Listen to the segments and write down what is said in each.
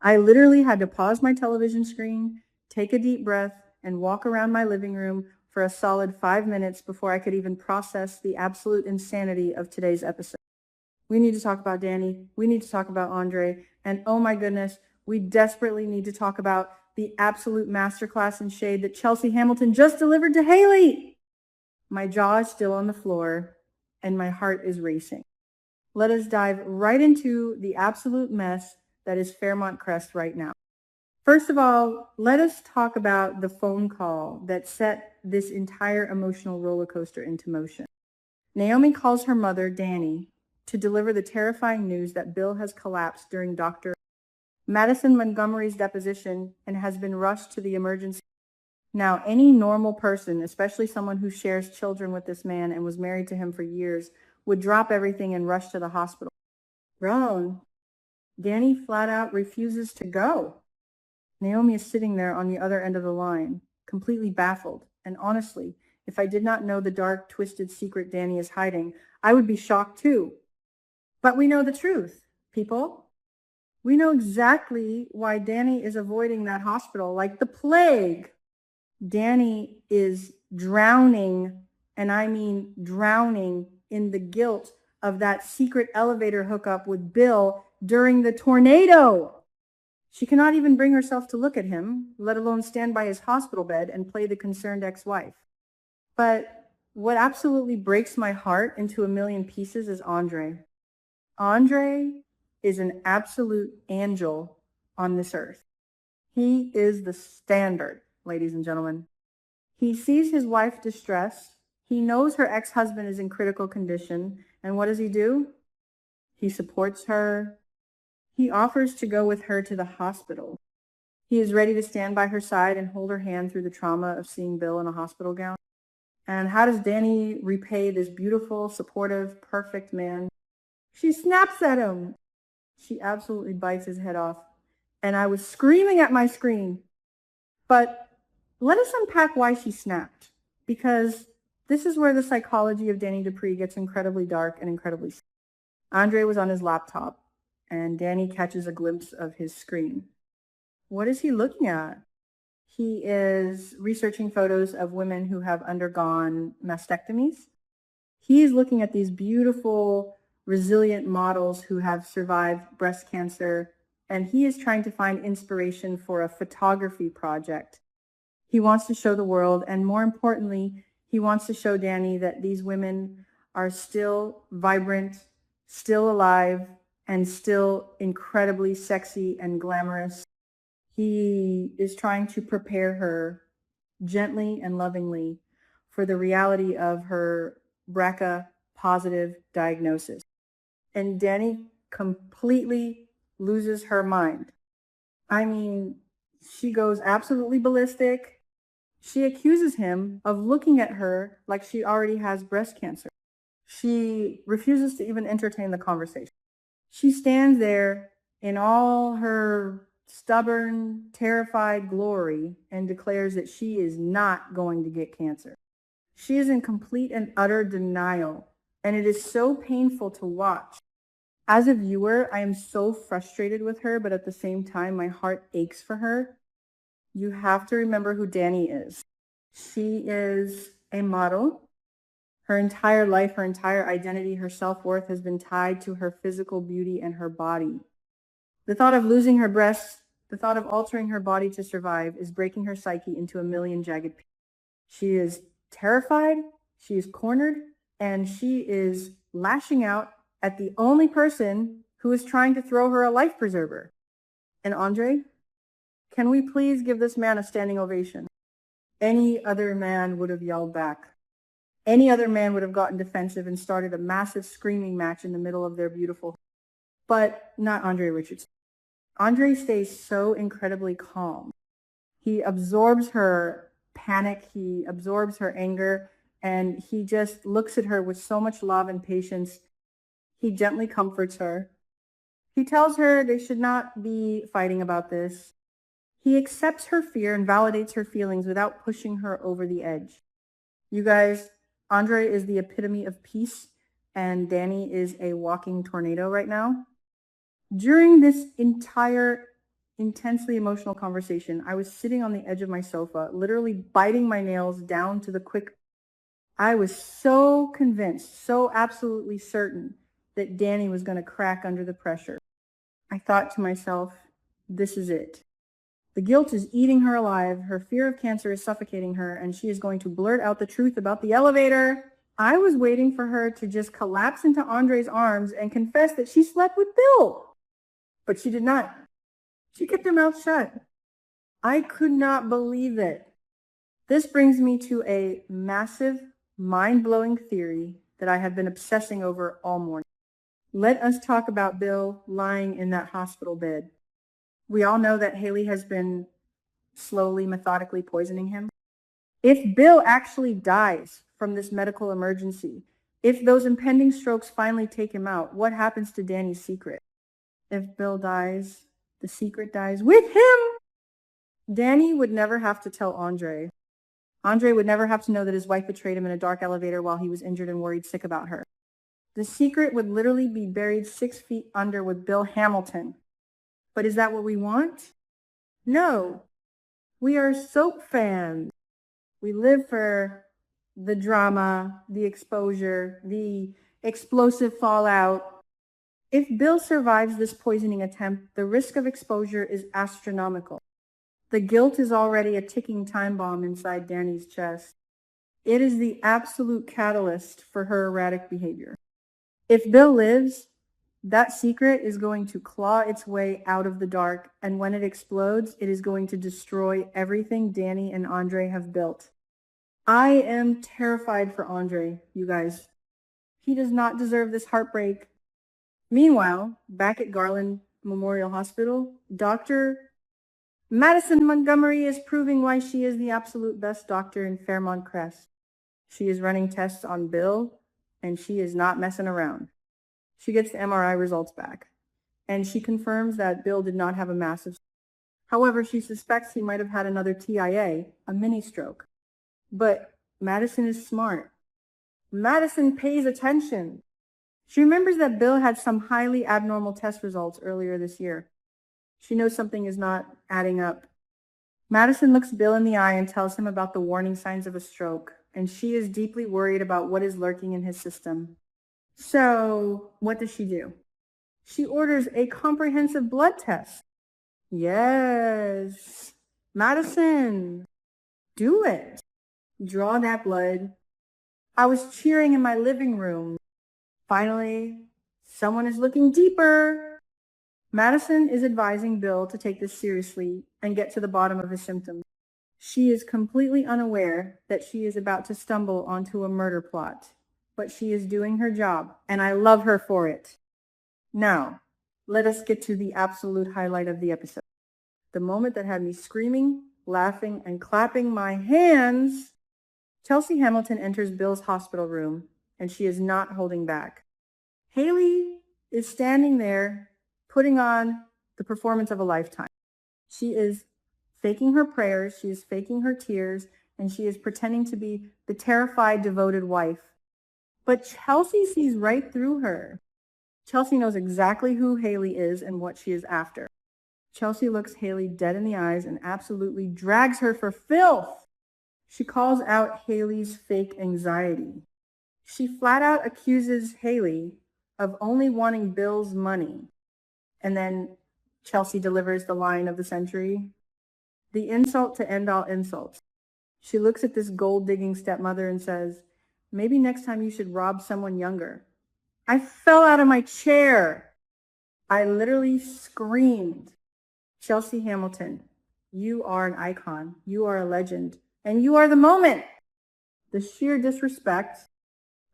I literally had to pause my television screen, take a deep breath, and walk around my living room for a solid 5 minutes before I could even process the absolute insanity of today's episode. We need to talk about Dani. We need to talk about Andre. And oh my goodness, we desperately need to talk about the absolute masterclass in shade that Chelsea Hamilton just delivered to Haley. My jaw is still on the floor and my heart is racing. Let us dive right into the absolute mess that is Fairmont Crest right now. First of all, let us talk about the phone call that set this entire emotional roller coaster into motion. Naomi calls her mother, Dani, to deliver the terrifying news that Bill has collapsed during Dr. Madison Montgomery's deposition and has been rushed to the emergency. Now, any normal person, especially someone who shares children with this man and was married to him for years, would drop everything and rush to the hospital. Wrong. Dani flat out refuses to go. Naomi is sitting there on the other end of the line, completely baffled. And honestly, if I did not know the dark, twisted secret Dani is hiding, I would be shocked too. But we know the truth, people. We know exactly why Dani is avoiding that hospital like the plague. Dani is drowning, and I mean drowning, in the guilt of that secret elevator hookup with Bill during the tornado. She cannot even bring herself to look at him, let alone stand by his hospital bed and play the concerned ex-wife. But what absolutely breaks my heart into a million pieces is Andre. Andre is an absolute angel on this earth. He is the standard, ladies and gentlemen. He sees his wife distressed. He knows her ex-husband is in critical condition. And what does he do? He supports her. He offers to go with her to the hospital. He is ready to stand by her side and hold her hand through the trauma of seeing Bill in a hospital gown. And how does Dani repay this beautiful, supportive, perfect man? She snaps at him. She absolutely bites his head off. And I was screaming at my screen. But let us unpack why she snapped. Because this is where the psychology of Dani Dupree gets incredibly dark and incredibly sad. Andre was on his laptop, and Dani catches a glimpse of his screen. What is he looking at? He is researching photos of women who have undergone mastectomies. He is looking at these beautiful, resilient models who have survived breast cancer, and he is trying to find inspiration for a photography project. He wants to show the world, and more importantly, he wants to show Dani that these women are still vibrant, still alive, and still incredibly sexy and glamorous. He is trying to prepare her gently and lovingly for the reality of her BRCA positive diagnosis. And Dani completely loses her mind. I mean, she goes absolutely ballistic. She accuses him of looking at her like she already has breast cancer. She refuses to even entertain the conversation. She stands there in all her stubborn, terrified glory and declares that she is not going to get cancer. She is in complete and utter denial, and it is so painful to watch. As a viewer, I am so frustrated with her, but at the same time, my heart aches for her. You have to remember who Dani is. She is a model. Her entire life, her entire identity, her self-worth has been tied to her physical beauty and her body. The thought of losing her breasts, the thought of altering her body to survive is breaking her psyche into a million jagged pieces. She is terrified, she is cornered, and she is lashing out at the only person who is trying to throw her a life preserver. And Andre, can we please give this man a standing ovation? Any other man would have yelled back. Any other man would have gotten defensive and started a massive screaming match in the middle of their beautiful, but not Andre Richardson. Andre stays so incredibly calm. He absorbs her panic, he absorbs her anger, and he just looks at her with so much love and patience. He gently comforts her. He tells her they should not be fighting about this. He accepts her fear and validates her feelings without pushing her over the edge. You guys, Andre is the epitome of peace, and Dani is a walking tornado right now. During this entire intensely emotional conversation. I was sitting on the edge of my sofa, literally biting my nails down to the quick. I was so convinced, so absolutely certain that Dani was going to crack under the pressure. I thought to myself, this is it. The guilt is eating her alive. Her fear of cancer is suffocating her, and she is going to blurt out the truth about the elevator. I was waiting for her to just collapse into Andre's arms and confess that she slept with Bill. But she did not. She kept her mouth shut. I could not believe it. This brings me to a massive, mind-blowing theory that I have been obsessing over all morning. Let us talk about Bill lying in that hospital bed. We all know that Haley has been slowly, methodically poisoning him. If Bill actually dies from this medical emergency, if those impending strokes finally take him out, what happens to Dani's secret? If Bill dies, the secret dies with him. Dani would never have to tell Andre. Andre would never have to know that his wife betrayed him in a dark elevator while he was injured and worried sick about her. The secret would literally be buried 6 feet under with Bill Hamilton. But is that what we want? No. We are soap fans. We live for the drama, the exposure, the explosive fallout. If Bill survives this poisoning attempt, the risk of exposure is astronomical. The guilt is already a ticking time bomb inside Dani's chest. It is the absolute catalyst for her erratic behavior. If Bill lives, that secret is going to claw its way out of the dark, and when it explodes, it is going to destroy everything Dani and Andre have built. I am terrified for Andre, you guys. He does not deserve this heartbreak. Meanwhile, back at Garland Memorial Hospital, Dr. Madison Montgomery is proving why she is the absolute best doctor in Fairmont Crest. She is running tests on Bill, and she is not messing around. She gets the MRI results back, and she confirms that Bill did not have a massive. However, she suspects he might have had another TIA, a mini stroke. But Madison is smart. Madison pays attention. She remembers that Bill had some highly abnormal test results earlier this year. She knows something is not adding up. Madison looks Bill in the eye and tells him about the warning signs of a stroke, and she is deeply worried about what is lurking in his system. So, what does she do? She orders a comprehensive blood test. Yes, Madison, do it. Draw that blood. I was cheering in my living room. Finally, someone is looking deeper. Madison is advising Bill to take this seriously and get to the bottom of his symptoms. She is completely unaware that she is about to stumble onto a murder plot, but she is doing her job, and I love her for it. Now, let us get to the absolute highlight of the episode. The moment that had me screaming, laughing, and clapping my hands. Chelsea Hamilton enters Bill's hospital room, and she is not holding back. Haley is standing there, putting on the performance of a lifetime. She is faking her prayers, she is faking her tears, and she is pretending to be the terrified, devoted wife. But Chelsea sees right through her. Chelsea knows exactly who Haley is and what she is after. Chelsea looks Haley dead in the eyes and absolutely drags her for filth. She calls out Haley's fake anxiety. She flat out accuses Haley of only wanting Bill's money. And then Chelsea delivers the line of the century. The insult to end all insults. She looks at this gold-digging stepmother and says, maybe next time you should rob someone younger. I fell out of my chair. I literally screamed. Chelsea Hamilton, you are an icon. You are a legend. And you are the moment. The sheer disrespect,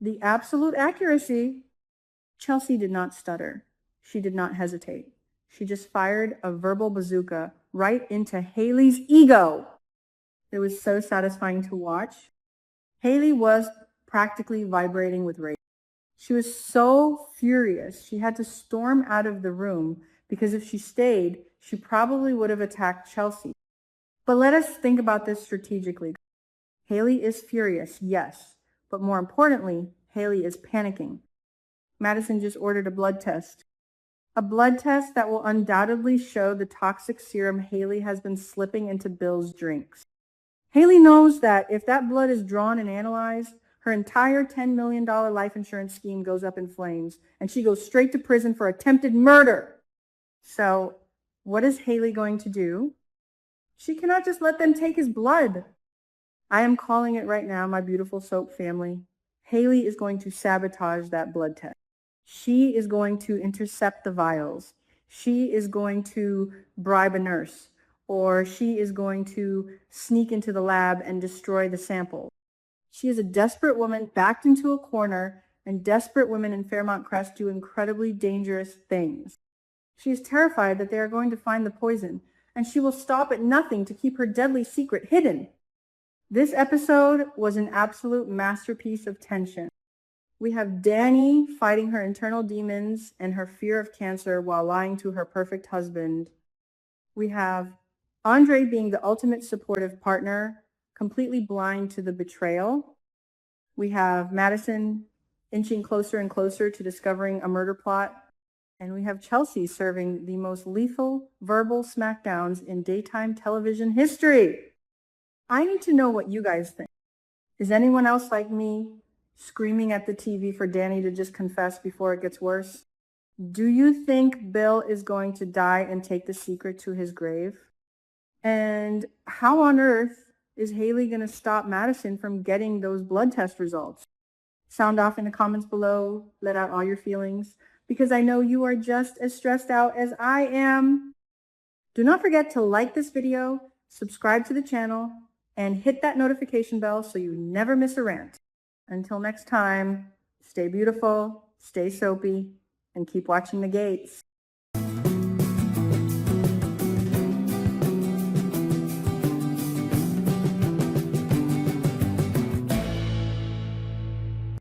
the absolute accuracy. Chelsea did not stutter. She did not hesitate. She just fired a verbal bazooka right into Haley's ego. It was so satisfying to watch. Haley was practically vibrating with rage. She was so furious. She had to storm out of the room because if she stayed, she probably would have attacked Chelsea. But let us think about this strategically. Haley is furious, yes, but more importantly, Haley is panicking. Madison just ordered a blood test. A blood test that will undoubtedly show the toxic serum Haley has been slipping into Bill's drinks. Haley knows that if that blood is drawn and analyzed, her entire $10 million life insurance scheme goes up in flames, and she goes straight to prison for attempted murder. So, what is Haley going to do? She cannot just let them take his blood. I am calling it right now, my beautiful soap family. Haley is going to sabotage that blood test. She is going to intercept the vials. She is going to bribe a nurse, or she is going to sneak into the lab and destroy the sample. She is a desperate woman backed into a corner, and desperate women in Fairmont Crest do incredibly dangerous things. She is terrified that they are going to find the poison, and she will stop at nothing to keep her deadly secret hidden. This episode was an absolute masterpiece of tension. We have Dani fighting her internal demons and her fear of cancer while lying to her perfect husband. We have Andre being the ultimate supportive partner, completely blind to the betrayal. We have Madison inching closer and closer to discovering a murder plot. And we have Chelsea serving the most lethal verbal smackdowns in daytime television history. I need to know what you guys think. Is anyone else like me screaming at the TV for Dani to just confess before it gets worse? Do you think Bill is going to die and take the secret to his grave? And how on earth is Haley going to stop Madison from getting those blood test results? Sound off in the comments below. Let out all your feelings, because I know you are just as stressed out as I am. Do not forget to like this video, subscribe to the channel, and hit that notification bell so you never miss a rant. Until next time, stay beautiful, stay soapy, and keep watching the gates.